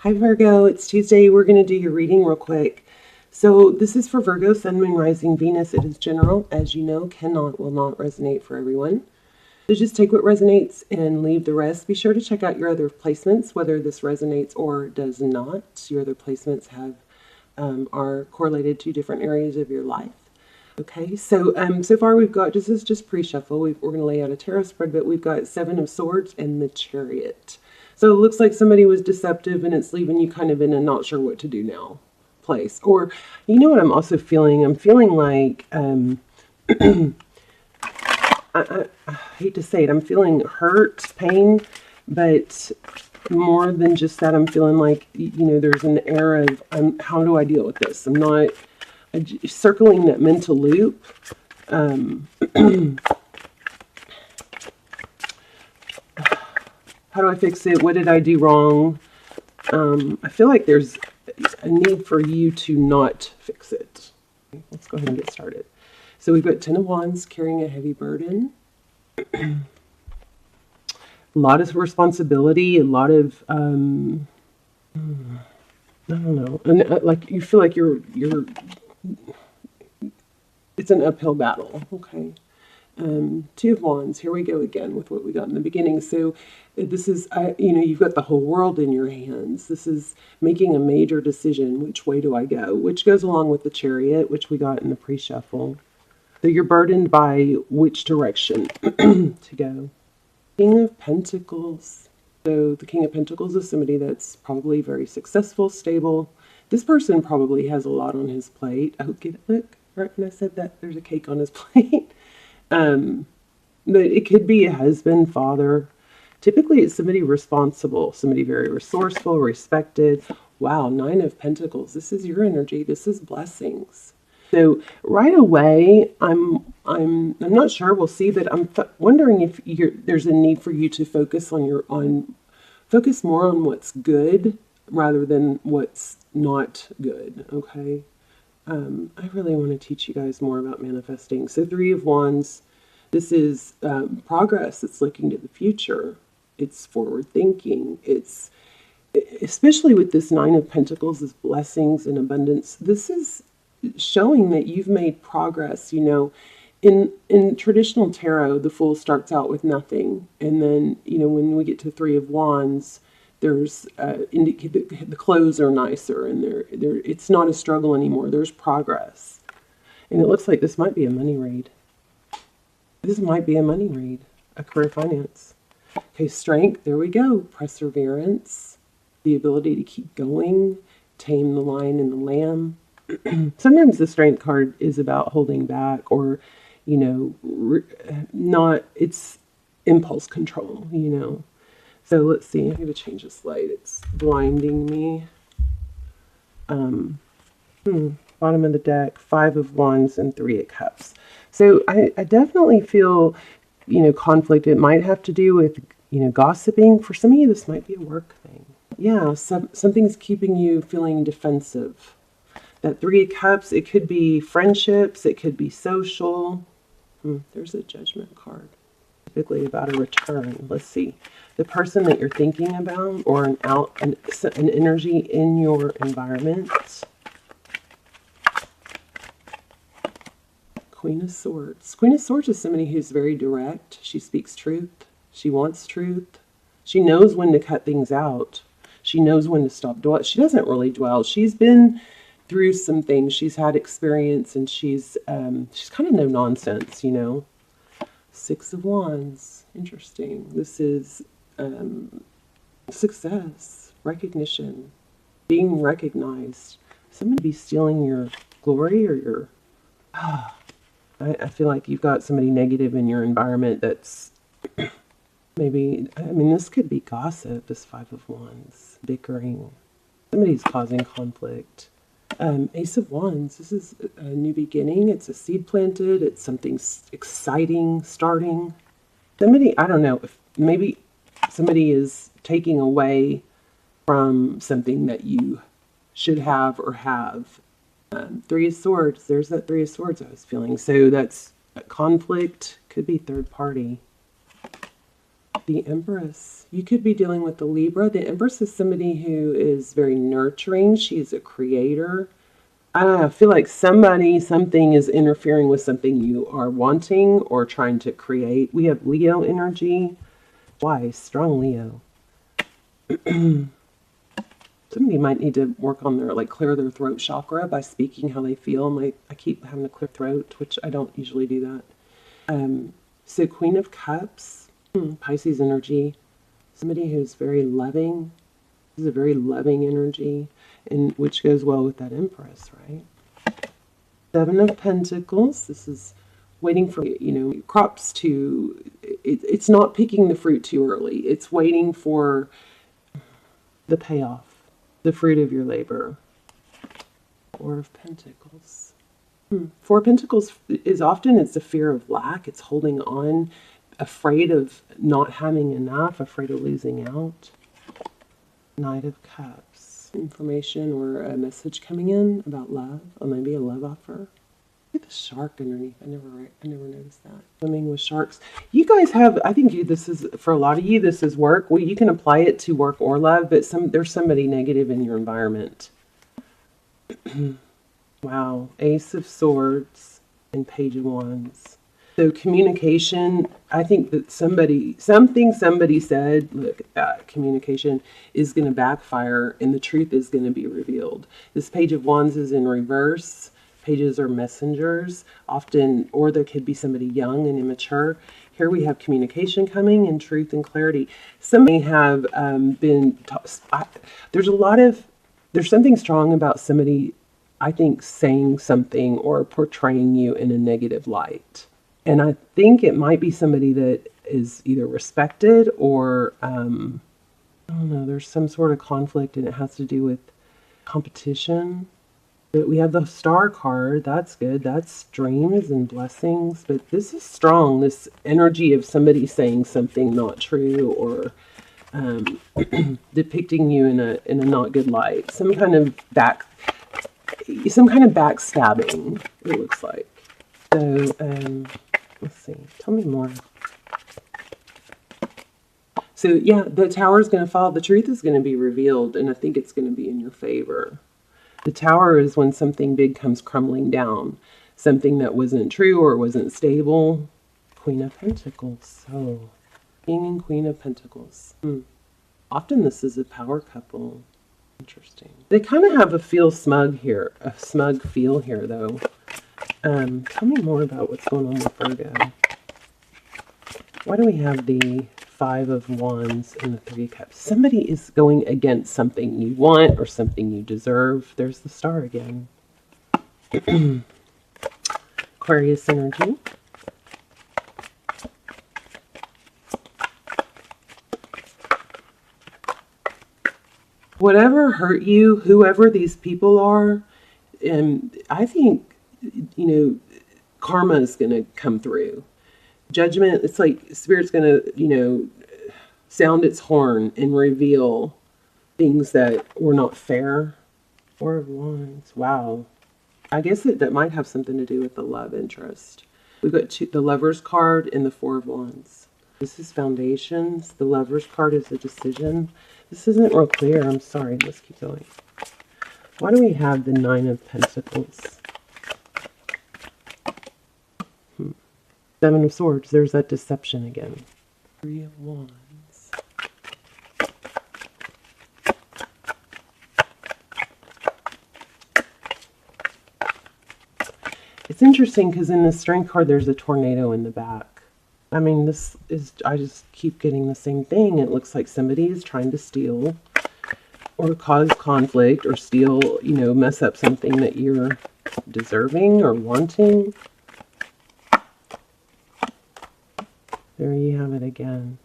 Hi Virgo, it's Tuesday. We're going to do your reading real quick. So this is for Virgo, Sun, Moon, Rising, Venus. It is general. As you know, will not resonate for everyone. So just take what resonates and leave the rest. Be sure to check out your other placements, whether this resonates or does not. Your other placements are correlated to different areas of your life. Okay, so so far we've got, this is just pre-shuffle. We're going to lay out a tarot spread, but we've got Seven of Swords and the Chariot. So it looks like somebody was deceptive and it's leaving you kind of in a not sure what to do now place. Or, you know what I'm also feeling? I'm feeling like, I hate to say it, I'm feeling hurt, pain, but more than just that, I'm feeling like, you know, there's an air of, how do I deal with this? I'm not circling that mental loop. How do I fix it? What did I do wrong? I feel like there's a need for you to not fix it. Let's go ahead and get started. So we've got Ten of Wands, carrying a heavy burden. A lot of responsibility, a lot of, I don't know. And like you feel like it's an uphill battle. Okay. Two of Wands, here we go again with what we got in the beginning. So this is, you know, you've got the whole world in your hands. This is making a major decision. Which way do I go? Which goes along with the Chariot, which we got in the pre-shuffle. So you're burdened by which direction to go. King of Pentacles. So the King of Pentacles is somebody that's probably very successful, stable. This person probably has a lot on his plate. Oh, get it? Look, right when I said that, there's a cake on his plate. But it could be a husband, father. Typically, it's somebody responsible, somebody very resourceful, respected. Wow, Nine of Pentacles. This is your energy. This is blessings. So right away, I'm not sure. We'll see, but I'm wondering if there's a need for you to focus focus more on what's good rather than what's not good. Okay. I really want to teach you guys more about manifesting. So Three of Wands, this is progress. It's looking to the future. It's forward thinking. It's, especially with this Nine of Pentacles, is blessings and abundance. This is showing that you've made progress. You know, in traditional tarot, the Fool starts out with nothing. And then, you know, when we get to Three of Wands, there's the clothes are nicer and it's not a struggle anymore. There's progress. And it looks like this might be a money read. This might be a money read, a career finance. Okay, strength, there we go. Perseverance, the ability to keep going, tame the lion and the lamb. Sometimes the strength card is about holding back or, you know, it's impulse control, you know. So let's see, I'm going to change this light. It's blinding me. Bottom of the deck, Five of Wands and Three of Cups. So I definitely feel, you know, conflict. It might have to do with, you know, gossiping. For some of you, this might be a work thing. Yeah, something's keeping you feeling defensive. That Three of Cups, it could be friendships. It could be social. There's a Judgment card. Typically about a return. Let's see. The person that you're thinking about or an energy in your environment. Queen of Swords. Queen of Swords is somebody who's very direct. She speaks truth. She wants truth. She knows when to cut things out. She knows when to stop dwelling. She doesn't really dwell. She's been through some things. She's had experience and she's kind of no nonsense, you know. Six of Wands. Interesting. This is success, recognition, being recognized. Somebody be stealing your glory or your... I feel like you've got somebody negative in your environment that's maybe... I mean, this could be gossip, this Five of Wands. Bickering. Somebody's causing conflict. Ace of Wands. This is a new beginning. It's a seed planted. It's something exciting starting. Somebody, I don't know, if maybe somebody is taking away from something that you should have or have. Three of Swords. There's that Three of Swords I was feeling. So that's a conflict. Could be third party. The Empress. You could be dealing with the Libra. The Empress is somebody who is very nurturing. She is a creator. I feel like something is interfering with something you are wanting or trying to create. We have Leo energy. Why? Strong Leo. Somebody might need to work on their, clear their throat chakra by speaking how they feel. I keep having a clear throat, which I don't usually do that. So Queen of Cups, Pisces energy. Somebody who's very loving. This is a very loving energy, and which goes well with that Empress, right? Seven of Pentacles. This is waiting for, crops to, it's not picking the fruit too early. It's waiting for the payoff, the fruit of your labor. Four of Pentacles. Four of Pentacles is often, it's a fear of lack. It's holding on, afraid of not having enough, afraid of losing out. Knight of Cups. Information or a message coming in about love, or maybe a love offer. Look at the shark underneath. I never noticed that. Swimming with sharks. You guys have, I think this is, for a lot of you, this is work. Well, you can apply it to work or love, but there's somebody negative in your environment. Wow. Ace of Swords and Page of Wands. So communication, I think that somebody said, look, communication is going to backfire and the truth is going to be revealed. This Page of Wands is in reverse. Pages are messengers, often, or there could be somebody young and immature. Here we have communication coming and truth and clarity. Some may have there's something strong about somebody, I think, saying something or portraying you in a negative light. And I think it might be somebody that is either respected or, I don't know, there's some sort of conflict and it has to do with competition. But we have the Star card. That's good. That's dreams and blessings. But this is strong, this energy of somebody saying something not true or depicting you in a not good light. Some kind of backstabbing, it looks like. So, let's see. Tell me more. So, yeah, the Tower is going to fall. The truth is going to be revealed, and I think it's going to be in your favor. The Tower is when something big comes crumbling down. Something that wasn't true or wasn't stable. Queen of Pentacles. So, King and Queen of Pentacles. Often this is a power couple. Interesting. They kind of have a smug feel here, though. Tell me more about what's going on with Virgo. Why do we have the Five of Wands and the Three of Cups? Somebody is going against something you want or something you deserve. There's the Star again. Aquarius energy. Whatever hurt you, whoever these people are, I think, karma is going to come through. Judgment, it's like Spirit's going to, sound its horn and reveal things that were not fair. Four of Wands. Wow. I guess that might have something to do with the love interest. We've got the Lover's card and the Four of Wands. This is foundations. The Lover's card is a decision. This isn't real clear. I'm sorry. Let's keep going. Why do we have the Nine of Pentacles? Seven of Swords. There's that deception again. Three of Wands. It's interesting because in the Strength card, there's a tornado in the back. I mean, I just keep getting the same thing. It looks like somebody is trying to steal or cause conflict or steal, mess up something that you're deserving or wanting. There you have it again.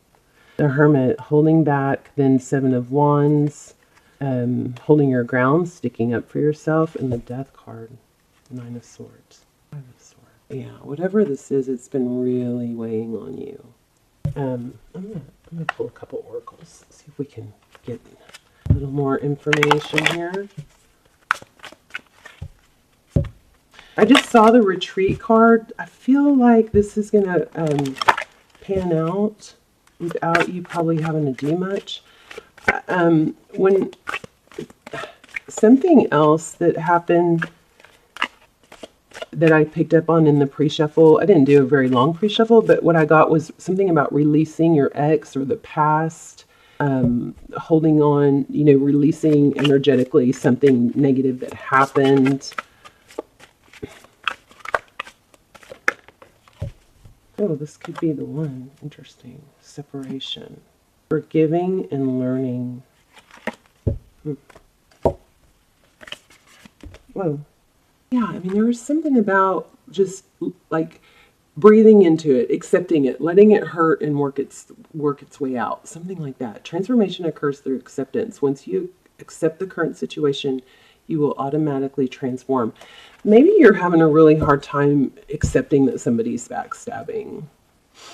The Hermit, holding back, then Seven of Wands, holding your ground, sticking up for yourself, and the Death card, Nine of Swords. Five of Swords. Yeah, whatever this is, it's been really weighing on you. I'm gonna pull a couple oracles, see if we can get a little more information here. I just saw the Retreat card. I feel like this is gonna pan out. without you probably having to do much. When something else that happened that I picked up on in the pre-shuffle, I didn't do a very long pre-shuffle, but what I got was something about releasing your ex or the past, holding on, releasing energetically something negative that happened. Oh, this could be the one. Interesting. Separation. Forgiving and learning. Whoa. Yeah, I mean, there was something about just like breathing into it, accepting it, letting it hurt and work its way out. Something like that. Transformation occurs through acceptance. Once you accept the current situation, you will automatically transform. Maybe you're having a really hard time accepting that somebody's backstabbing,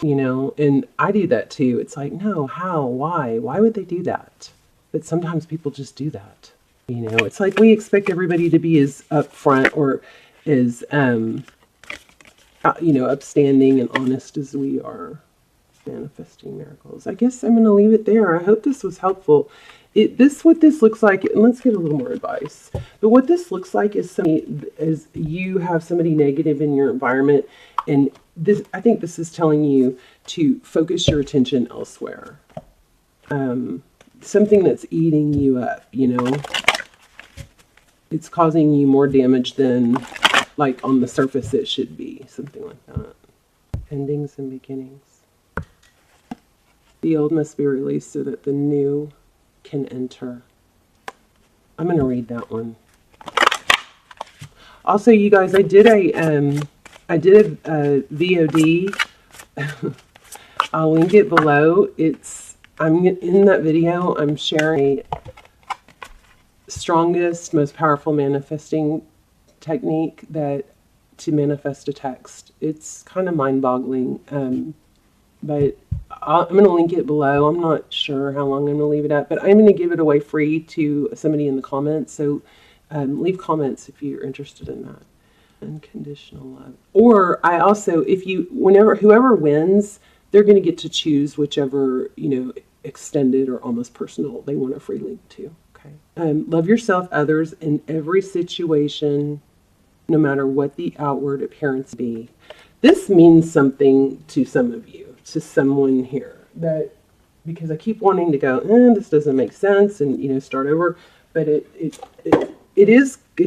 and I do that too. It's like, no, how, why would they do that? But sometimes people just do that. It's like we expect everybody to be as upfront or as, upstanding and honest as we are. Manifesting miracles. I guess I'm going to leave it there. I hope this was helpful. What this looks like, and let's get a little more advice. But what this looks like is you have somebody negative in your environment, and I think this is telling you to focus your attention elsewhere. Something that's eating you up, It's causing you more damage than, like, on the surface it should be. Something like that. Endings and beginnings. The old must be released so that the new can enter. I'm going to read that one. Also, you guys, I did a VOD. I'll link it below. I'm in that video. I'm sharing strongest, most powerful manifesting technique to manifest a text. It's kind of mind-boggling, but I'm going to link it below. I'm not sure how long I'm going to leave it at, but I'm going to give it away free to somebody in the comments. So leave comments if you're interested in that. Unconditional love. Or I also, whoever wins, they're going to get to choose whichever, extended or almost personal they want a free link to. Okay. Love yourself, others, in every situation, no matter what the outward appearance be. This means something to some of you, to someone here, because I keep wanting to go, this doesn't make sense, and start over, but it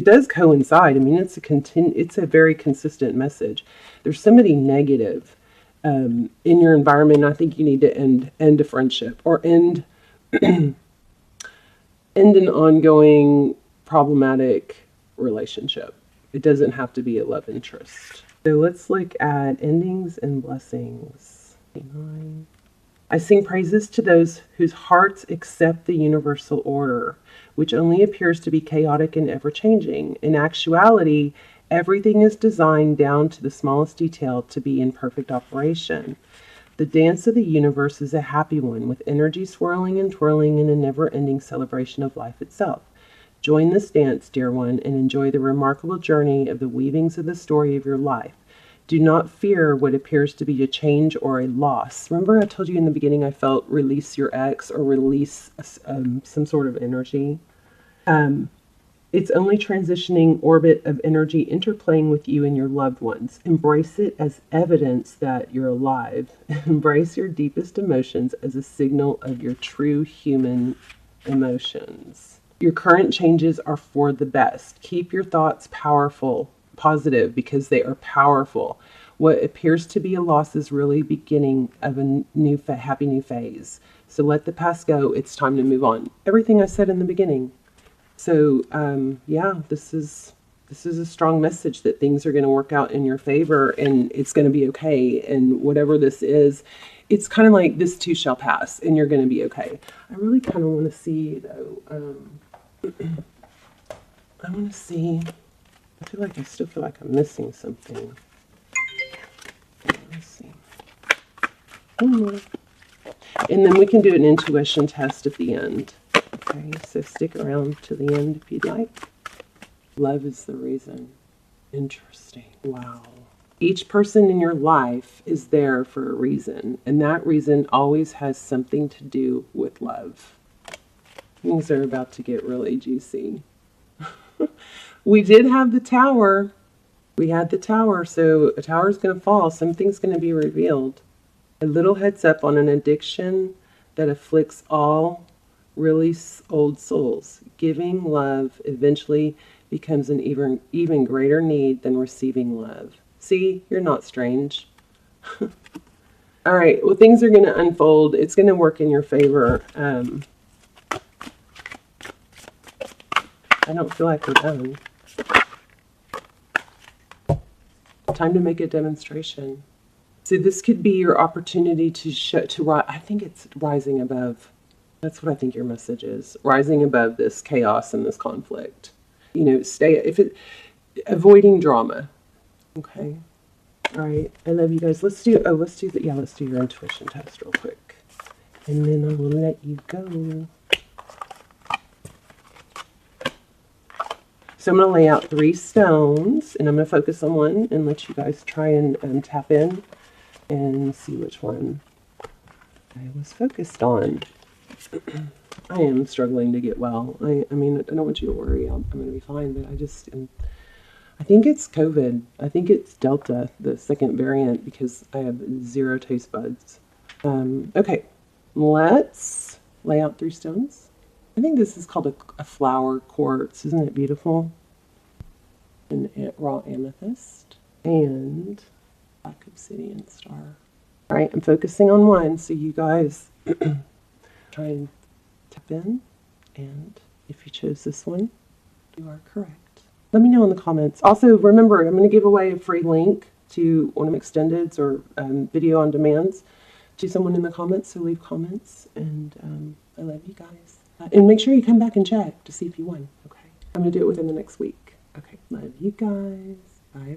does coincide. I mean, it's a very consistent message. There's somebody negative in your environment. I think you need to end a friendship or end an ongoing problematic relationship. It doesn't have to be a love interest. So let's look at endings and blessings. I sing praises to those whose hearts accept the universal order, which only appears to be chaotic and ever-changing. In actuality, everything is designed down to the smallest detail to be in perfect operation. The dance of the universe is a happy one, with energy swirling and twirling in a never-ending celebration of life itself. Join this dance, dear one, and enjoy the remarkable journey of the weavings of the story of your life. Do not fear what appears to be a change or a loss. Remember I told you in the beginning I felt release your ex or release some sort of energy? It's only transitioning orbit of energy interplaying with you and your loved ones. Embrace it as evidence that you're alive. Embrace your deepest emotions as a signal of your true human emotions. Your current changes are for the best. Keep your thoughts positive, because they are powerful. What appears to be a loss is really beginning of a happy new phase. So let the past go. It's time to move on. Everything I said in the beginning. So this is a strong message that things are going to work out in your favor and it's going to be okay. And whatever this is, it's kind of like this too shall pass and you're going to be okay. I really kind of want to see though. I want to see. I still feel like I'm missing something. Let's see. One more. And then we can do an intuition test at the end. Okay, so stick around to the end if you'd like. Love is the reason. Interesting. Wow. Each person in your life is there for a reason, and that reason always has something to do with love. Things are about to get really juicy. We did have the tower. We had the tower, so a tower is going to fall. Something's going to be revealed. A little heads up on an addiction that afflicts all really old souls. Giving love eventually becomes an even greater need than receiving love. See, you're not strange. All right, well, things are going to unfold. It's going to work in your favor. I don't feel like we're done. Time to make a demonstration. So this could be your opportunity I think it's rising above. That's what I think your message is. Rising above this chaos and this conflict. You know, avoiding drama. Okay. All right. I love you guys. Let's do your intuition test real quick. And then I will let you go. So I'm going to lay out 3 stones, and I'm going to focus on one and let you guys try and tap in and see which one I was focused on. I am struggling to get well. I mean, I don't want you to worry. I'm going to be fine, but I think it's COVID. I think it's Delta, the second variant, because I have 0 taste buds. Okay, let's lay out 3 stones. I think this is called a flower quartz. Isn't it beautiful? An raw amethyst and black obsidian star. All right, I'm focusing on one, so you guys try and tap in. And if you chose this one, you are correct. Let me know in the comments. Also, remember, I'm going to give away a free link to one of my extendeds or video on demands to someone in the comments, so leave comments. And I love you guys. And make sure you come back and check to see if you won, okay? I'm going to do it within the next week. Okay, love you guys. Bye.